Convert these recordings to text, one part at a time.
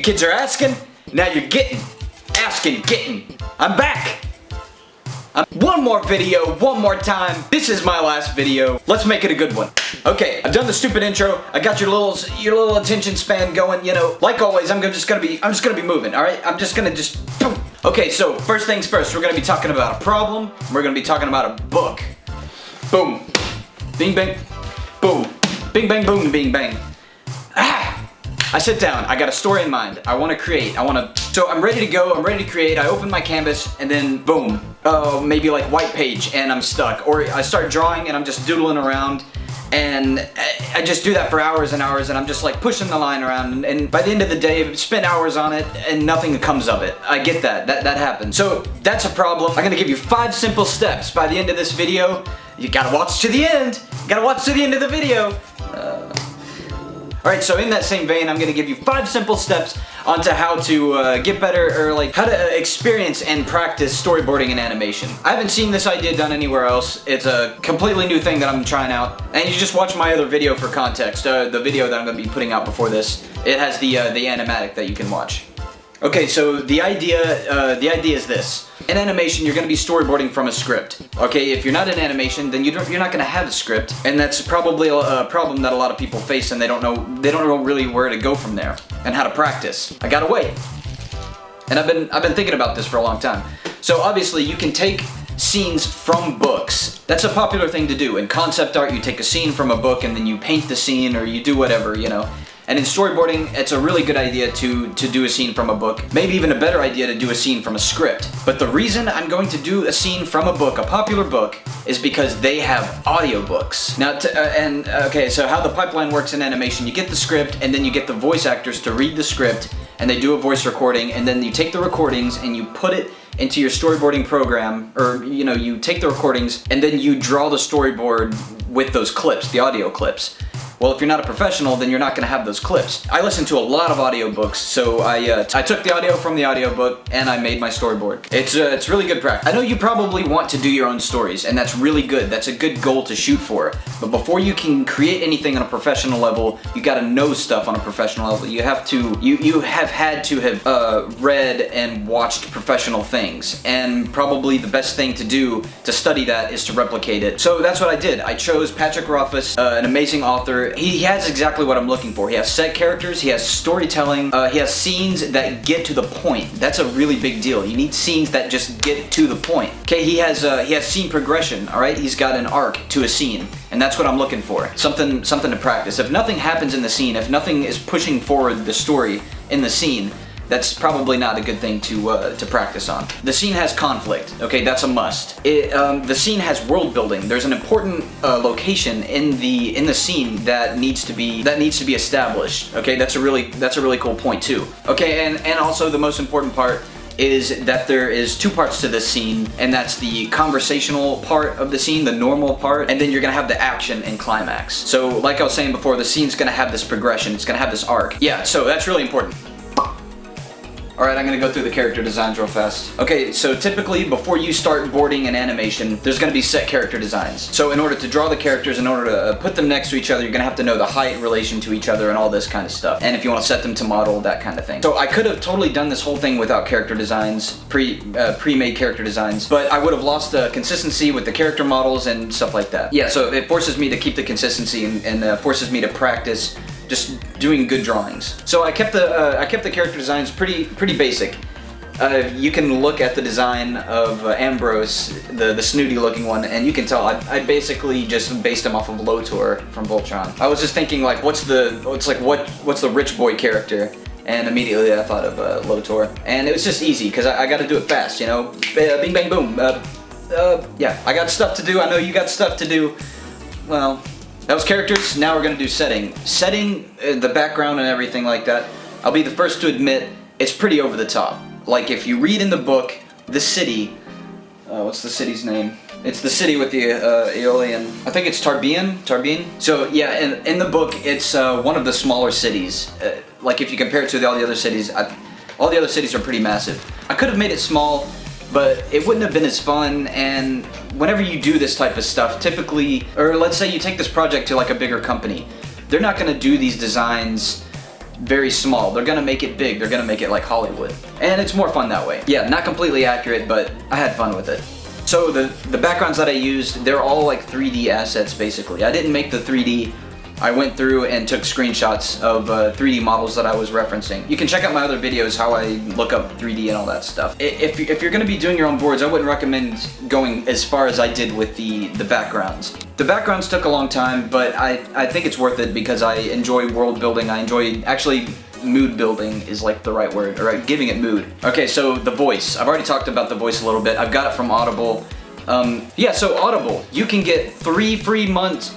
kids are asking, now you're getting. Asking, getting. I'm back. One more video, one more time. This is my last video. Let's make it a good one. Okay, I've done the stupid intro. I got your little attention span going. You know, like always, I'm just gonna be moving. All right, I'm just gonna boom. Okay, so first things first, we're gonna be talking about a problem. We're gonna be talking about a book. Boom, bing bang, boom, bing bang boom, bing bang. I sit down, I got a story in mind, I want to create, so I'm ready to go, I'm ready to create, I open my canvas, and then boom, maybe like white page, and I'm stuck. Or I start drawing, and I'm just doodling around, and I just do that for hours and hours, and I'm just like pushing the line around, and by the end of the day, I've spent hours on it, and nothing comes of it. I get that happens. So that's a problem. I'm gonna give you 5 simple steps by the end of this video. You gotta watch to the end, you gotta watch to the end of the video. Alright, so in that same vein, I'm going to give you 5 simple steps onto how to get better, or like how to experience and practice storyboarding and animation. I haven't seen this idea done anywhere else. It's a completely new thing that I'm trying out. And you just watch my other video for context, the video that I'm going to be putting out before this. It has the animatic that you can watch. Okay, so the idea is this. In animation, you're going to be storyboarding from a script. Okay, if you're not in animation, then you're not going to have a script, and that's probably a problem that a lot of people face, and they don't know really where to go from there and how to practice. I gotta wait, and I've been thinking about this for a long time. So obviously, you can take scenes from books. That's a popular thing to do. In concept art, you take a scene from a book and then you paint the scene, or you do whatever, you know. And in storyboarding, it's a really good idea to do a scene from a book. Maybe even a better idea to do a scene from a script. But the reason I'm going to do a scene from a book, a popular book, is because they have audiobooks. Now, okay, so how the pipeline works in animation, you get the script, and then you get the voice actors to read the script, and they do a voice recording, and then you take the recordings and you put it into your storyboarding program, or you know, you take the recordings and then you draw the storyboard with those clips, the audio clips. Well, if you're not a professional, then you're not going to have those clips. I listen to a lot of audiobooks, so I took the audio from the audiobook and I made my storyboard. It's really good practice. I know you probably want to do your own stories, and that's really good. That's a good goal to shoot for. But before you can create anything on a professional level, you got to know stuff on a professional level. You have had to have read and watched professional things, and probably the best thing to do to study that is to replicate it. So that's what I did. I chose Patrick Rothfuss, an amazing author. He has exactly what I'm looking for. He has set characters, he has storytelling, he has scenes that get to the point. That's a really big deal. You need scenes that just get to the point. Okay, he has scene progression, alright? He's got an arc to a scene, and that's what I'm looking for. Something to practice. If nothing happens in the scene, if nothing is pushing forward the story in the scene, that's probably not a good thing to practice on. The scene has conflict. Okay, that's a must. The scene has world building. There's an important location in the scene that needs to be established. Okay, that's a really cool point too. Okay, and also the most important part is that there is 2 parts to this scene, and that's the conversational part of the scene, the normal part, and then you're gonna have the action and climax. So like I was saying before, the scene's gonna have this progression. It's gonna have this arc. Yeah, so that's really important. Alright, I'm gonna go through the character designs real fast. Okay, so typically before you start boarding an animation, there's gonna be set character designs. So in order to draw the characters, in order to put them next to each other, you're gonna have to know the height relation to each other and all this kind of stuff. And if you want to set them to model, that kind of thing. So I could have totally done this whole thing without character designs, pre-made character designs, but I would have lost the consistency with the character models and stuff like that. Yeah, so it forces me to keep the consistency and forces me to practice just doing good drawings. So I kept the character designs pretty basic. You can look at the design of Ambrose, the snooty looking one, and you can tell I basically just based him off of Lotor from Voltron. I was just thinking like, what's the rich boy character? And immediately I thought of Lotor. And it was just easy because I got to do it fast, you know. Bing bang boom. Yeah, I got stuff to do. I know you got stuff to do. Well. That was characters, now we're gonna do setting. Setting, the background and everything like that, I'll be the first to admit, it's pretty over the top. Like if you read in the book, the city, what's the city's name? It's the city with the Aeolian, I think it's Tarbine? So yeah, in the book, it's one of the smaller cities. Like if you compare it to all the other cities, all the other cities are pretty massive. I could have made it small, but it wouldn't have been as fun, and whenever you do this type of stuff, typically, or let's say you take this project to like a bigger company, they're not gonna do these designs very small. They're gonna make it big. They're gonna make it like Hollywood. And it's more fun that way. Yeah, not completely accurate, but I had fun with it. So the backgrounds that I used, they're all like 3D assets basically. I didn't make the 3D. I went through and took screenshots of 3D models that I was referencing. You can check out my other videos how I look up 3D and all that stuff. If you're gonna be doing your own boards, I wouldn't recommend going as far as I did with the backgrounds. The backgrounds took a long time, but I think it's worth it because I enjoy world building. I enjoy, actually, mood building is like the right word, or giving it mood. Okay, so the voice. I've already talked about the voice a little bit. I've got it from Audible. Yeah, so Audible, you can get 3 free months,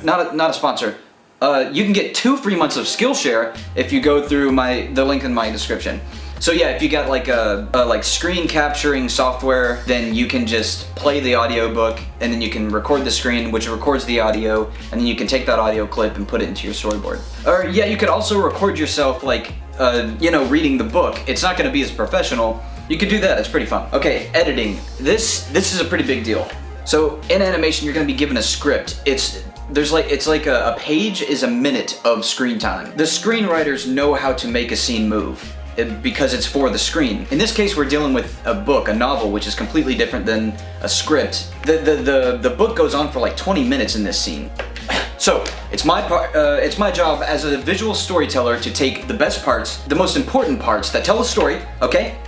not a sponsor. You can get 2 free months of Skillshare if you go through the link in my description. So yeah, if you got like a screen capturing software, then you can just play the audiobook and then you can record the screen, which records the audio, and then you can take that audio clip and put it into your storyboard. Or yeah, you could also record yourself like, reading the book. It's not gonna be as professional. You could do that, it's pretty fun. Okay, editing. This is a pretty big deal. So in animation, you're gonna be given a script. It's like a page is a minute of screen time. The screenwriters know how to make a scene move because it's for the screen. In this case, we're dealing with a book, a novel, which is completely different than a script. The book goes on for like 20 minutes in this scene. So it's my job as a visual storyteller to take the best parts, the most important parts that tell the story. Okay,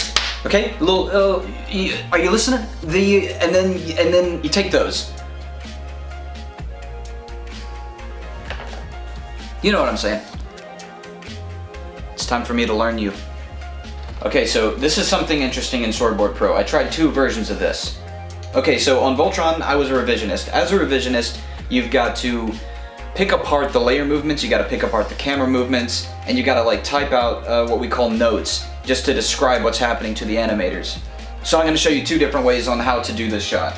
are you listening? And then you take those. You know what I'm saying. It's time for me to learn you. Okay, so this is something interesting in Storyboard Pro. I tried 2 versions of this. Okay, so on Voltron, I was a revisionist. As a revisionist, you've got to pick apart the layer movements, you gotta pick apart the camera movements, and you gotta like type out what we call notes, just to describe what's happening to the animators. So I'm gonna show you 2 different ways on how to do this shot,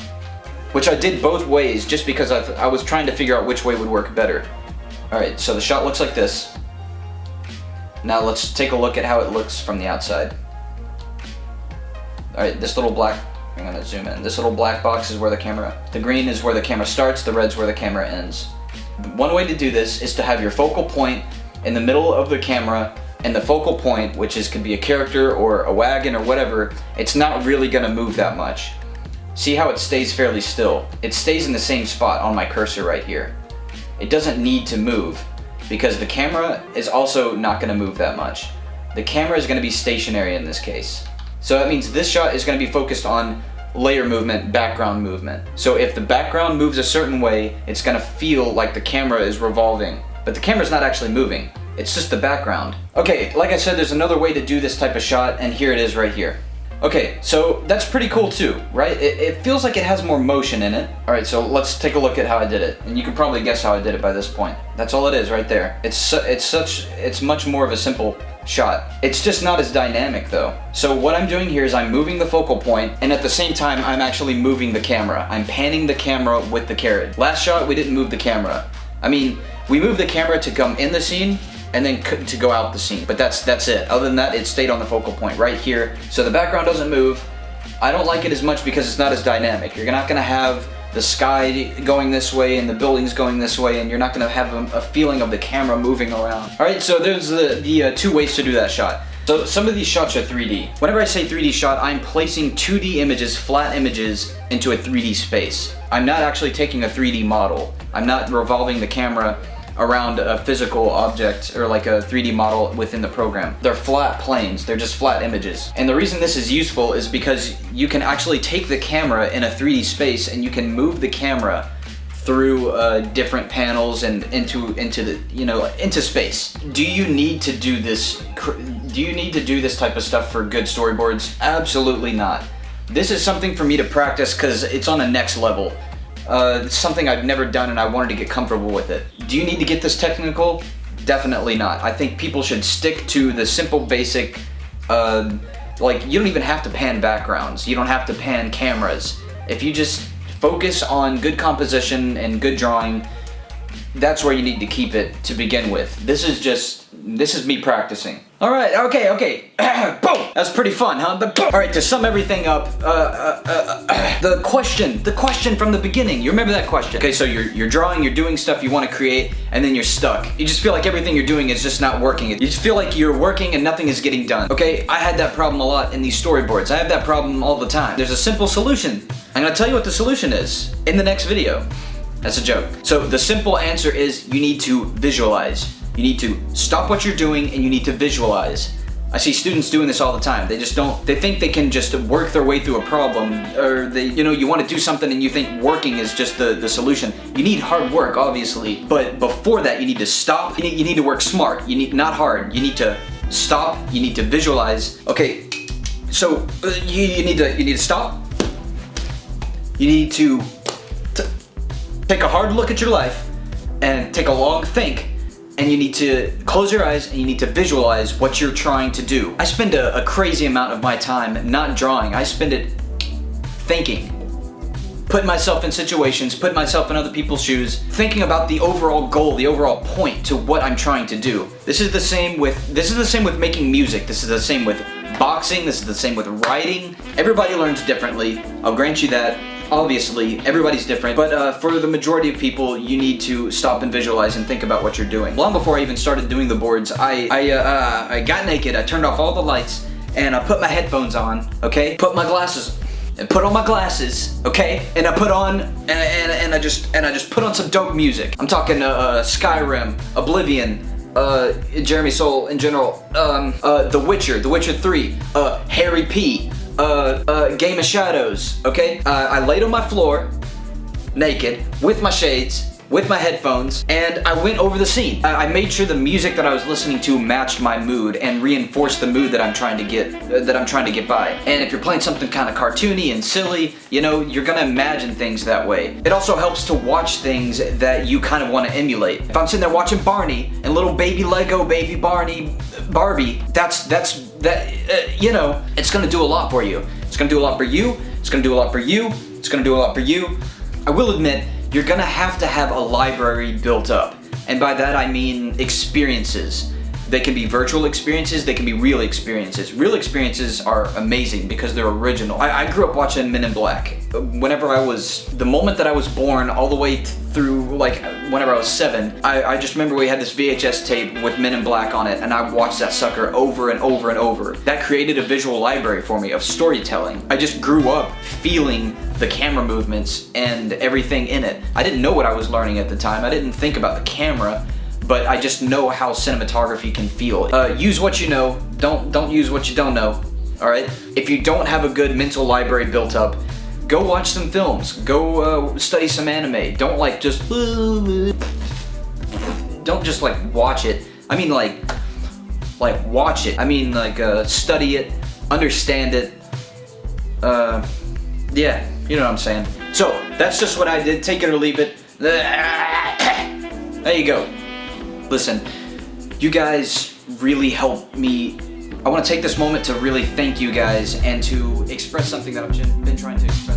which I did both ways just because I was trying to figure out which way would work better. Alright, so the shot looks like this. Now let's take a look at how it looks from the outside. Alright, this little black, I'm gonna zoom in. This little black box is where the green is where the camera starts, the red's where the camera ends. One way to do this is to have your focal point in the middle of the camera, and the focal point, which could be a character or a wagon or whatever, it's not really gonna move that much. See how it stays fairly still? It stays in the same spot on my cursor right here. It doesn't need to move because the camera is also not gonna move that much. The camera is gonna be stationary in this case. So that means this shot is gonna be focused on layer movement, background movement. So if the background moves a certain way, it's gonna feel like the camera is revolving, but the camera's not actually moving. It's just the background. Okay, like I said, there's another way to do this type of shot, and here it is right here. Okay, so that's pretty cool too, right? It feels like it has more motion in it. All right, so let's take a look at how I did it. And you can probably guess how I did it by this point. That's all it is right there. It's much more of a simple shot. It's just not as dynamic though. So what I'm doing here is I'm moving the focal point, and at the same time, I'm actually moving the camera. I'm panning the camera with the carrot. Last shot, we didn't move the camera. I mean, we moved the camera to come in the scene, and then to go out the scene, but that's it. Other than that, it stayed on the focal point right here. So the background doesn't move. I don't like it as much because it's not as dynamic. You're not gonna have the sky going this way and the buildings going this way, and you're not gonna have a feeling of the camera moving around. All right, so there's the 2 ways to do that shot. So some of these shots are 3D. Whenever I say 3D shot, I'm placing 2D images, flat images, into a 3D space. I'm not actually taking a 3D model. I'm not revolving the camera around a physical object or like a 3D model within the program. They're flat planes, they're just flat images. And the reason this is useful is because you can actually take the camera in a 3D space and you can move the camera through different panels and into space. Do you need to do this? Do you need to do this type of stuff for good storyboards? Absolutely not. This is something for me to practice because it's on a next level. It's something I've never done and I wanted to get comfortable with it. Do you need to get this technical? Definitely not. I think people should stick to the simple basic, like you don't even have to pan backgrounds. You don't have to pan cameras. If you just focus on good composition and good drawing, that's where you need to keep it to begin with. This is just This is me practicing. All right, okay. Boom! That was pretty fun, huh? All right, to sum everything up, the question from the beginning. You remember that question? Okay, so you're drawing, you're doing stuff you want to create, and then you're stuck. You just feel like everything you're doing is just not working. You just feel like you're working and nothing is getting done. Okay, I had that problem a lot in these storyboards. I have that problem all the time. There's a simple solution. I'm gonna tell you what the solution is in the next video. That's a joke. So the simple answer is you need to visualize. You need to stop what you're doing and you need to visualize. I see students doing this all the time. They think they can just work their way through a problem, or you want to do something and you think working is just the solution. You need hard work, obviously, but before that you need to stop. You need to work smart. You need, not hard. You need to stop. You need to visualize. Okay, so you need to stop. You need to take a hard look at your life and take a long think. And you need to close your eyes and you need to visualize what you're trying to do. I spend a crazy amount of my time not drawing. I spend it thinking. Putting myself in situations, putting myself in other people's shoes, thinking about the overall goal, the overall point to what I'm trying to do. This is the same with making music. This is the same with boxing. This is the same with writing. Everybody learns differently. I'll grant you that. Obviously, everybody's different, but for the majority of people, you need to stop and visualize and think about what you're doing. Long before I even started doing the boards, I got naked, I turned off all the lights, and I put my headphones on, okay? Put on my glasses, okay? And I put on, and I just put on some dope music. I'm talking Skyrim, Oblivion, Jeremy Soule in general, The Witcher 3, Harry P, Game of Shadows, okay? I laid on my floor, naked, with my shades, with my headphones, and I went over the scene. I made sure the music that I was listening to matched my mood and reinforced the mood that I'm trying to get by. And if you're playing something kind of cartoony and silly, you're gonna imagine things that way. It also helps to watch things that you kind of want to emulate. If I'm sitting there watching Barney and little baby Lego baby Barbie, it's gonna do a lot for you. It's gonna do a lot for you. It's gonna do a lot for you. It's gonna do a lot for you. I will admit, you're gonna have to have a library built up. And by that I mean experiences. They can be virtual experiences, they can be real experiences. Real experiences are amazing because they're original. I grew up watching Men in Black. The moment that I was born, all the way through whenever I was 7, I just remember we had this VHS tape with Men in Black on it, and I watched that sucker over and over and over. That created a visual library for me of storytelling. I just grew up feeling the camera movements and everything in it. I didn't know what I was learning at the time. I didn't think about the camera, but I just know how cinematography can feel. Use what you know, don't use what you don't know, all right? If you don't have a good mental library built up, go watch some films, go study some anime. Don't just watch it. I mean watch it. I mean study it, understand it. Yeah, you know what I'm saying. So that's just what I did, take it or leave it. There you go. Listen, you guys really help me. I want to take this moment to really thank you guys and to express something that I've been trying to express.